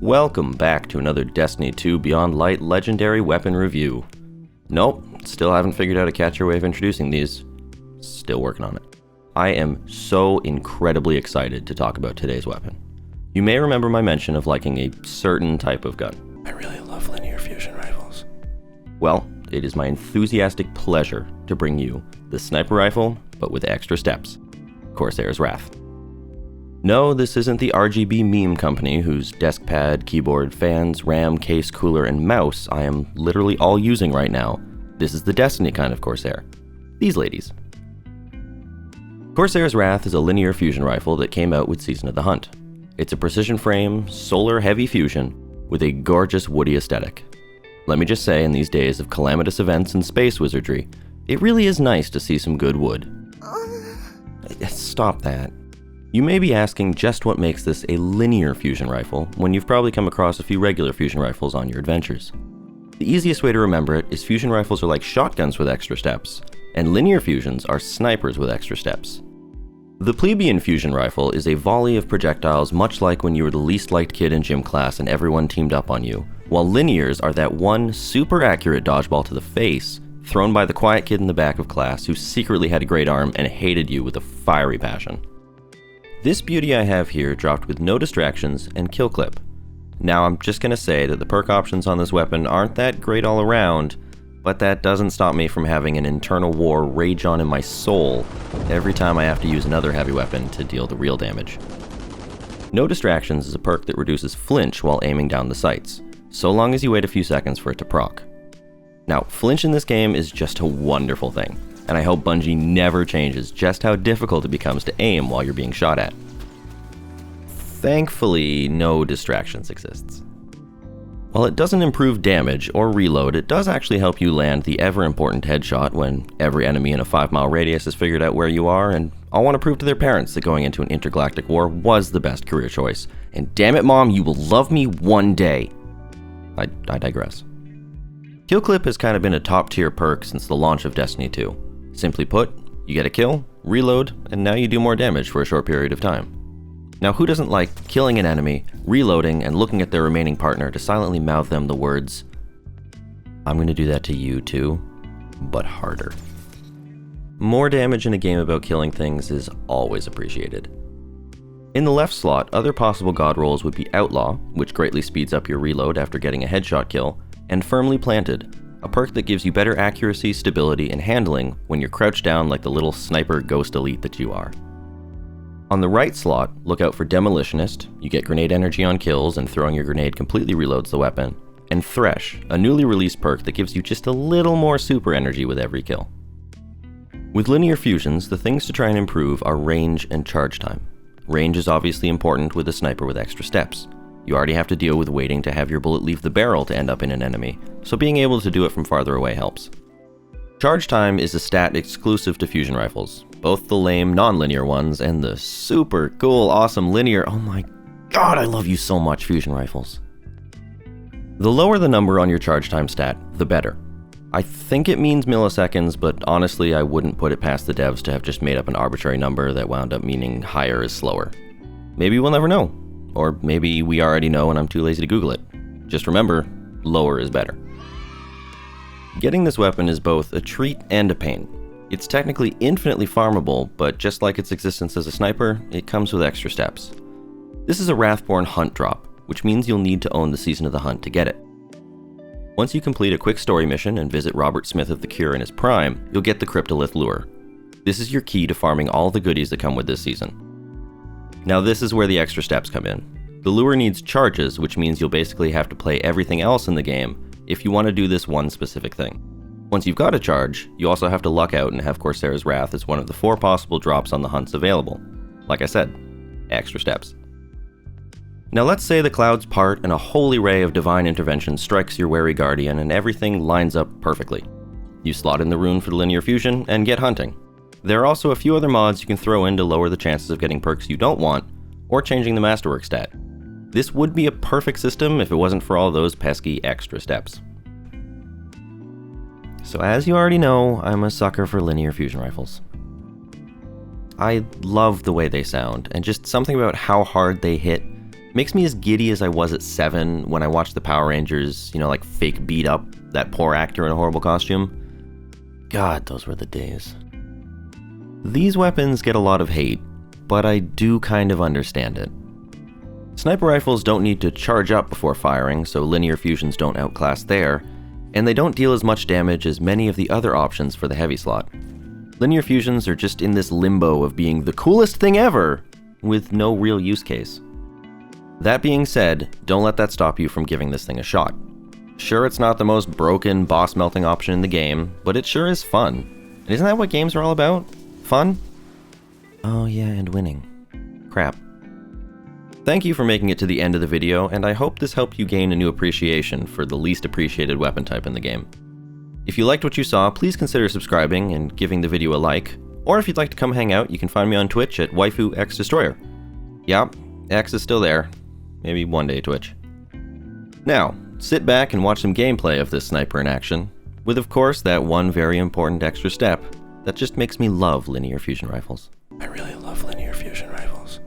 Welcome back to another Destiny 2 Beyond Light Legendary Weapon Review. Nope, still haven't figured out a catchier way of introducing these. Still working on it. I am so incredibly excited to talk about today's weapon. You may remember my mention of liking a certain type of gun. I really love linear fusion rifles. Well, it is my enthusiastic pleasure to bring you the sniper rifle, but with extra steps. Corsair's Wrath. No, this isn't the RGB meme company whose desk pad, keyboard, fans, RAM, case, cooler, and mouse I am literally all using right now. This is the Destiny kind of Corsair. These ladies. Corsair's Wrath is a linear fusion rifle that came out with Season of the Hunt. It's a precision frame, solar heavy fusion with a gorgeous woody aesthetic. Let me just say, in these days of calamitous events and space wizardry, it really is nice to see some good wood. Stop that. You may be asking just what makes this a linear fusion rifle when you've probably come across a few regular fusion rifles on your adventures. The easiest way to remember it is fusion rifles are like shotguns with extra steps, and linear fusions are snipers with extra steps. The plebeian fusion rifle is a volley of projectiles much like when you were the least liked kid in gym class and everyone teamed up on you, while linears are that one super accurate dodgeball to the face thrown by the quiet kid in the back of class who secretly had a great arm and hated you with a fiery passion. This beauty I have here dropped with no distractions and kill clip. Now I'm just gonna say that the perk options on this weapon aren't that great all around, but that doesn't stop me from having an internal war rage on in my soul every time I have to use another heavy weapon to deal the real damage. No distractions is a perk that reduces flinch while aiming down the sights, so long as you wait a few seconds for it to proc. Now, flinch in this game is just a wonderful thing, and I hope Bungie never changes just how difficult it becomes to aim while you're being shot at. Thankfully, no distractions exists. While it doesn't improve damage or reload, it does actually help you land the ever-important headshot when every enemy in a 5-mile radius has figured out where you are and all want to prove to their parents that going into an intergalactic war was the best career choice. And damn it, Mom, you will love me one day. I digress. Kill clip has kind of been a top-tier perk since the launch of Destiny 2. Simply put, you get a kill, reload, and now you do more damage for a short period of time. Now who doesn't like killing an enemy, reloading, and looking at their remaining partner to silently mouth them the words, "I'm gonna do that to you too, but harder." More damage in a game about killing things is always appreciated. In the left slot, other possible god rolls would be Outlaw, which greatly speeds up your reload after getting a headshot kill, and Firmly Planted, a perk that gives you better accuracy, stability, and handling when you're crouched down like the little sniper ghost elite that you are. On the right slot, look out for Demolitionist, you get grenade energy on kills and throwing your grenade completely reloads the weapon, and Thresh, a newly released perk that gives you just a little more super energy with every kill. With linear fusions, the things to try and improve are range and charge time. Range is obviously important with a sniper with extra steps. You already have to deal with waiting to have your bullet leave the barrel to end up in an enemy, so being able to do it from farther away helps. Charge time is a stat exclusive to fusion rifles, both the lame non-linear ones and the super cool awesome linear. Oh my god, I love you so much, fusion rifles. The lower the number on your charge time stat, the better. I think it means milliseconds, but honestly I wouldn't put it past the devs to have just made up an arbitrary number that wound up meaning higher is slower. Maybe we'll never know. Or maybe we already know and I'm too lazy to Google it. Just remember, lower is better. Getting this weapon is both a treat and a pain. It's technically infinitely farmable, but just like its existence as a sniper, it comes with extra steps. This is a Wrathborn hunt drop, which means you'll need to own the Season of the Hunt to get it. Once you complete a quick story mission and visit Robert Smith of the Cure in his prime, you'll get the Cryptolith Lure. This is your key to farming all the goodies that come with this season. Now this is where the extra steps come in. The lure needs charges, which means you'll basically have to play everything else in the game if you want to do this one specific thing. Once you've got a charge, you also have to luck out and have Corsair's Wrath as one of the 4 possible drops on the hunts available. Like I said, extra steps. Now let's say the clouds part and a holy ray of divine intervention strikes your wary guardian and everything lines up perfectly. You slot in the rune for the linear fusion and get hunting. There are also a few other mods you can throw in to lower the chances of getting perks you don't want, or changing the masterwork stat. This would be a perfect system if it wasn't for all those pesky extra steps. So as you already know, I'm a sucker for linear fusion rifles. I love the way they sound, and just something about how hard they hit Makes me as giddy as I was at 7 when I watched the Power Rangers, like fake beat up that poor actor in a horrible costume. God, those were the days. These weapons get a lot of hate, but I do kind of understand it. Sniper rifles don't need to charge up before firing, so linear fusions don't outclass there, and they don't deal as much damage as many of the other options for the heavy slot. Linear fusions are just in this limbo of being the coolest thing ever, with no real use case. That being said, don't let that stop you from giving this thing a shot. Sure, it's not the most broken, boss-melting option in the game, but it sure is fun. And isn't that what games are all about? Fun? Oh yeah, and winning. Crap. Thank you for making it to the end of the video, and I hope this helped you gain a new appreciation for the least appreciated weapon type in the game. If you liked what you saw, please consider subscribing and giving the video a like, or if you'd like to come hang out, you can find me on Twitch at WaifuxDestroyer. Yeah, X is still there. Maybe one day Twitch. Now, sit back and watch some gameplay of this sniper in action, with of course that one very important extra step that just makes me love linear fusion rifles. I really love linear fusion rifles.